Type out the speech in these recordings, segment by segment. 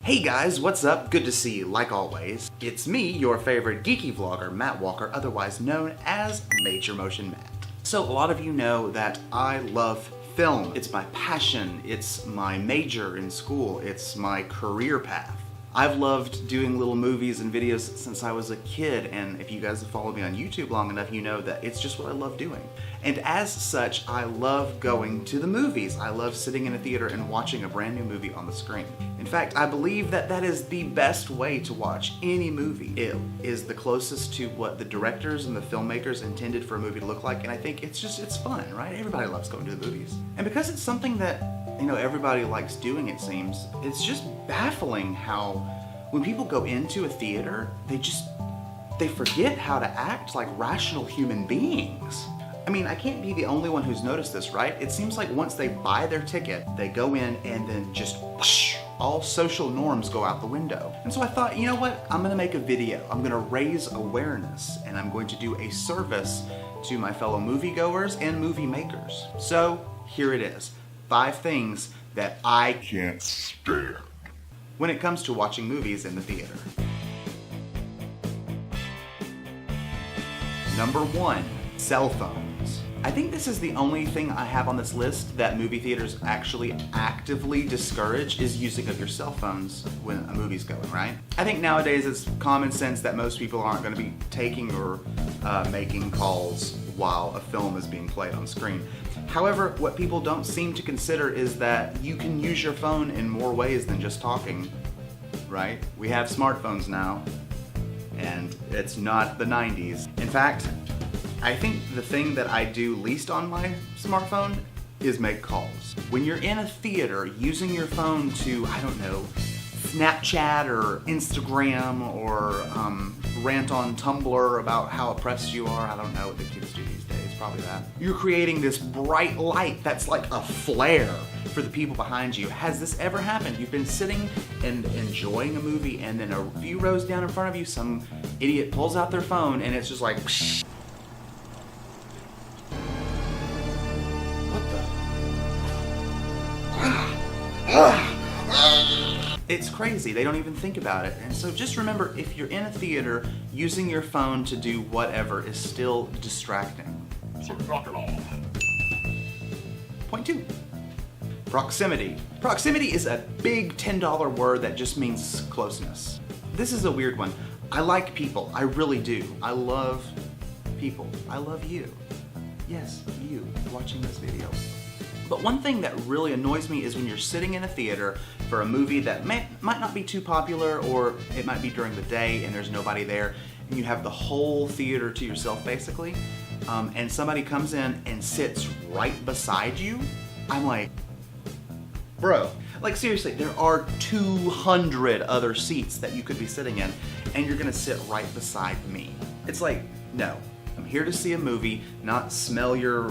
Hey guys, what's up? Good to see you, like always. It's me, your favorite geeky vlogger, Matt Walker, otherwise known as Major Motion Matt. So a lot of you know that I love film. It's my passion, it's my major in school, it's my career path. I've loved doing little movies and videos since I was a kid, and if you guys have followed me on YouTube long enough, you know that it's just what I love doing. And as such, I love going to the movies. I love sitting in a theater and watching a brand new movie on the screen. In fact, I believe that that is the best way to watch any movie. It is the closest to what the directors and the filmmakers intended for a movie to look like, and I think it's fun, right? Everybody loves going to the movies. And because it's something that, you know, everybody likes doing, it seems, it's just baffling how when people go into a theater, they forget how to act like rational human beings. I mean, I can't be the only one who's noticed this, right? It seems like once they buy their ticket, they go in and then just whoosh, all social norms go out the window. And so I thought, you know what? I'm gonna make a video. I'm gonna raise awareness, and I'm going to do a service to my fellow moviegoers and movie makers. So here it is. 5 things that I can't stand when it comes to watching movies in the theater. Number 1, cell phones. I think this is the only thing I have on this list that movie theaters actually actively discourage is using of your cell phones when a movie's going, right? I think nowadays it's common sense that most people aren't going to be taking or making calls while a film is being played on screen. However, what people don't seem to consider is that you can use your phone in more ways than just talking, right? We have smartphones now, and it's not the 90s. In fact, I think the thing that I do least on my smartphone is make calls. When you're in a theater using your phone to, I don't know, Snapchat or Instagram or rant on Tumblr about how oppressed you are, I don't know what the kids do these days, probably that. You're creating this bright light that's like a flare for the people behind you. Has this ever happened? You've been sitting and enjoying a movie, and then a few rows down in front of you, some idiot pulls out their phone and it's just like, psh. It's crazy, they don't even think about it. And so just remember, if you're in a theater, using your phone to do whatever is still distracting. So knock it off. Point 2, proximity. Proximity is a big $10 word that just means closeness. This is a weird one. I like people, I really do. I love people. I love you. Yes, you watching this video. But one thing that really annoys me is when you're sitting in a theater for a movie that might not be too popular, or it might be during the day and there's nobody there, and you have the whole theater to yourself basically, and somebody comes in and sits right beside you. I'm like, bro, like seriously, there are 200 other seats that you could be sitting in, and you're gonna sit right beside me. It's like, no, I'm here to see a movie, not smell your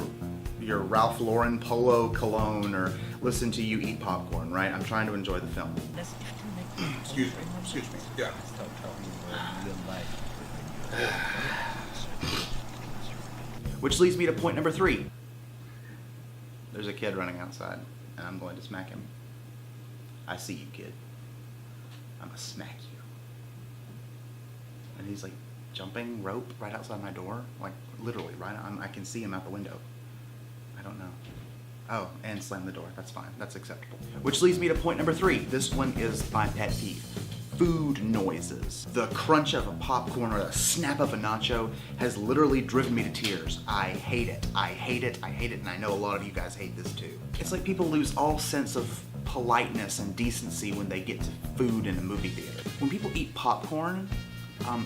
Ralph Lauren Polo cologne or listen to you eat popcorn, right? I'm trying to enjoy the film. Excuse me, yeah. Which leads me to point number 3. There's a kid running outside, and I'm going to smack him. I see you, kid. I'm gonna smack you. And he's like jumping rope right outside my door, like literally right on. I can see him out the window. I don't know. Oh, and slam the door. That's fine. That's acceptable. Which leads me to point number 3. This one is my pet peeve. Food noises. The crunch of a popcorn or the snap of a nacho has literally driven me to tears. I hate it. I hate it. I hate it. And I know a lot of you guys hate this too. It's like people lose all sense of politeness and decency when they get to food in a movie theater. When people eat popcorn,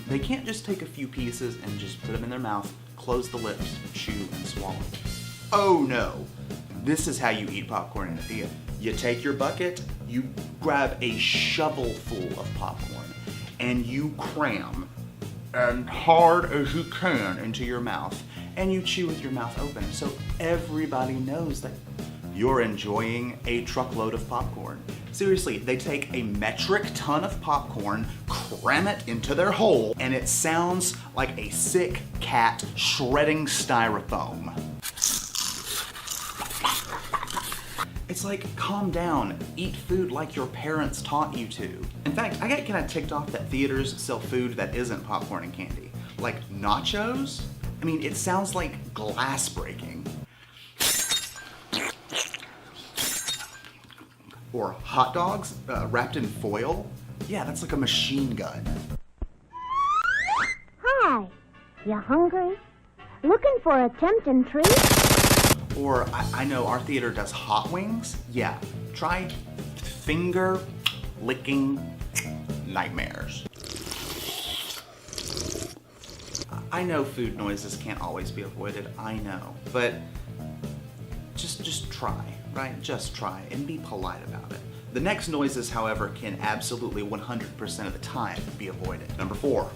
they can't just take a few pieces and just put them in their mouth, close the lips, chew, and swallow. Oh no, this is how you eat popcorn in a theater. You take your bucket, you grab a shovel full of popcorn, and you cram as hard as you can into your mouth, and you chew with your mouth open, so everybody knows that you're enjoying a truckload of popcorn. Seriously, they take a metric ton of popcorn, cram it into their hole, and it sounds like a sick cat shredding styrofoam. It's like, calm down, eat food like your parents taught you to. In fact, I get kind of ticked off that theaters sell food that isn't popcorn and candy. Like nachos? I mean, it sounds like glass breaking. Or hot dogs wrapped in foil? Yeah, that's like a machine gun. Hi, you hungry? Looking for a tempting treat? Or, I know our theater does hot wings. Yeah, try finger licking nightmares. I know food noises can't always be avoided, I know, but just try, right? Just try and be polite about it. The next noises, however, can absolutely 100% of the time be avoided. Number 4,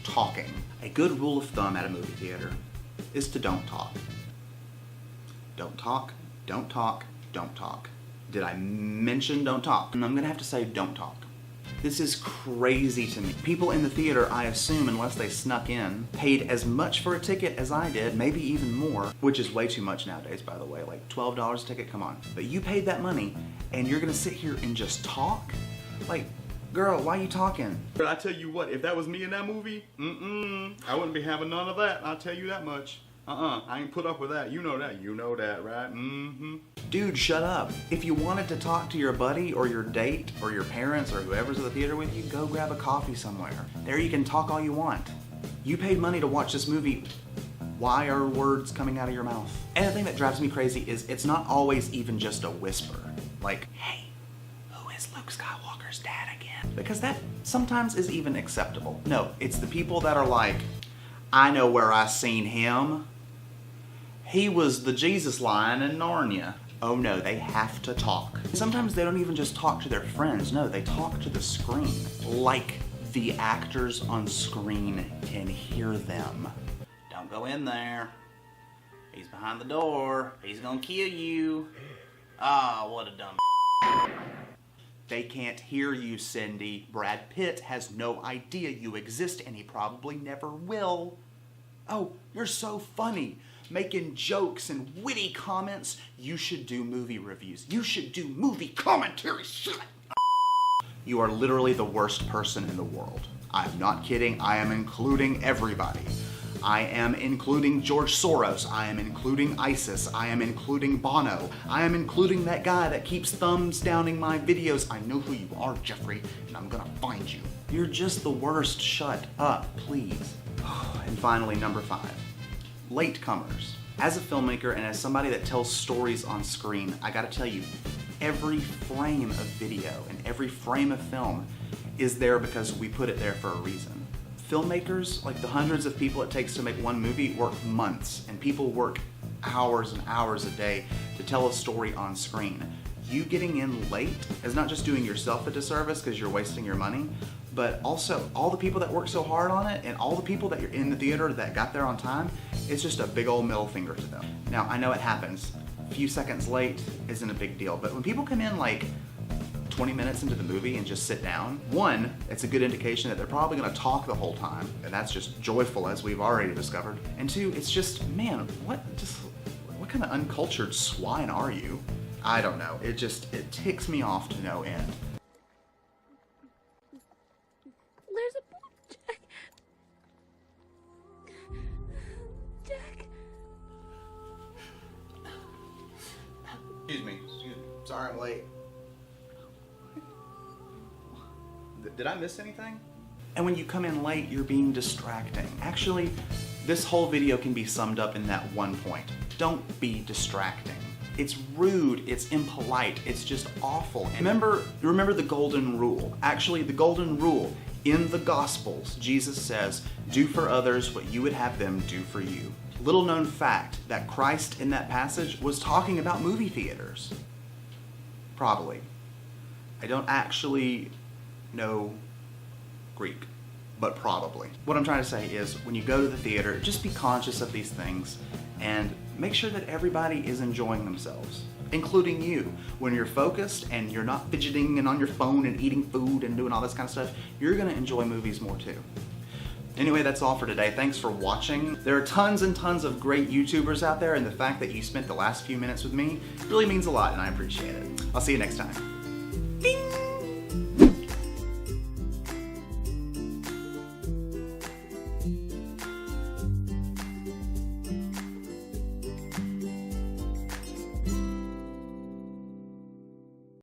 talking. A good rule of thumb at a movie theater is to don't talk. Don't talk, don't talk, don't talk. Did I mention don't talk? And I'm gonna have to say don't talk. This is crazy to me. People in the theater, I assume, unless they snuck in, paid as much for a ticket as I did, maybe even more, which is way too much nowadays, by the way, like $12 a ticket, come on. But you paid that money, and you're gonna sit here and just talk? Like, girl, why are you talking? But I tell you what, if that was me in that movie, I wouldn't be having none of that, I'll tell you that much. I ain't put up with that. You know that, right? Dude, shut up. If you wanted to talk to your buddy or your date or your parents or whoever's at the theater with you, go grab a coffee somewhere. There you can talk all you want. You paid money to watch this movie. Why are words coming out of your mouth? And the thing that drives me crazy is it's not always even just a whisper. Like, hey, who is Luke Skywalker's dad again? Because that sometimes is even acceptable. No, it's the people that are like, I know where I seen him. He was the Jesus lion in Narnia. Oh no, they have to talk. Sometimes they don't even just talk to their friends. No, they talk to the screen. Like the actors on screen can hear them. Don't go in there. He's behind the door. He's gonna kill you. Ah, what a dumb. They can't hear you, Cindy. Brad Pitt has no idea you exist, and he probably never will. Oh, you're so funny. Making jokes and witty comments. You should do movie reviews. You should do movie commentary. Shut up. You are literally the worst person in the world. I'm not kidding. I am including everybody. I am including George Soros. I am including ISIS. I am including Bono. I am including that guy that keeps thumbs downing my videos. I know who you are, Jeffrey, and I'm gonna find you. You're just the worst. Shut up, please. And finally, number 5. Latecomers. As a filmmaker and as somebody that tells stories on screen, I gotta tell you, every frame of video and every frame of film is there because we put it there for a reason. Filmmakers, like the hundreds of people it takes to make one movie, work months, and people work hours and hours a day to tell a story on screen. You getting in late is not just doing yourself a disservice because you're wasting your money, but also all the people that work so hard on it and all the people that you're in the theater that got there on time, it's just a big old middle finger to them. Now, I know it happens. A few seconds late isn't a big deal, but when people come in like 20 minutes into the movie and just sit down, 1, it's a good indication that they're probably gonna talk the whole time, and that's just joyful as we've already discovered. And 2, it's just, man, what kind of uncultured swine are you? I don't know, it ticks me off to no end. There's a Jack. Jack. Excuse me. Sorry I'm late. Did I miss anything? And when you come in late, you're being distracting. Actually, this whole video can be summed up in that one point. Don't be distracting. It's rude, it's impolite, it's just awful. And remember the golden rule. Actually, the golden rule in the Gospels, Jesus says, do for others what you would have them do for you. Little known fact that Christ in that passage was talking about movie theaters. Probably. I don't actually know Greek, but probably. What I'm trying to say is when you go to the theater, just be conscious of these things and make sure that everybody is enjoying themselves, including you. When you're focused and you're not fidgeting and on your phone and eating food and doing all this kind of stuff, you're gonna enjoy movies more too. Anyway, that's all for today. Thanks for watching. There are tons and tons of great YouTubers out there, and the fact that you spent the last few minutes with me really means a lot, and I appreciate it. I'll see you next time. Ding!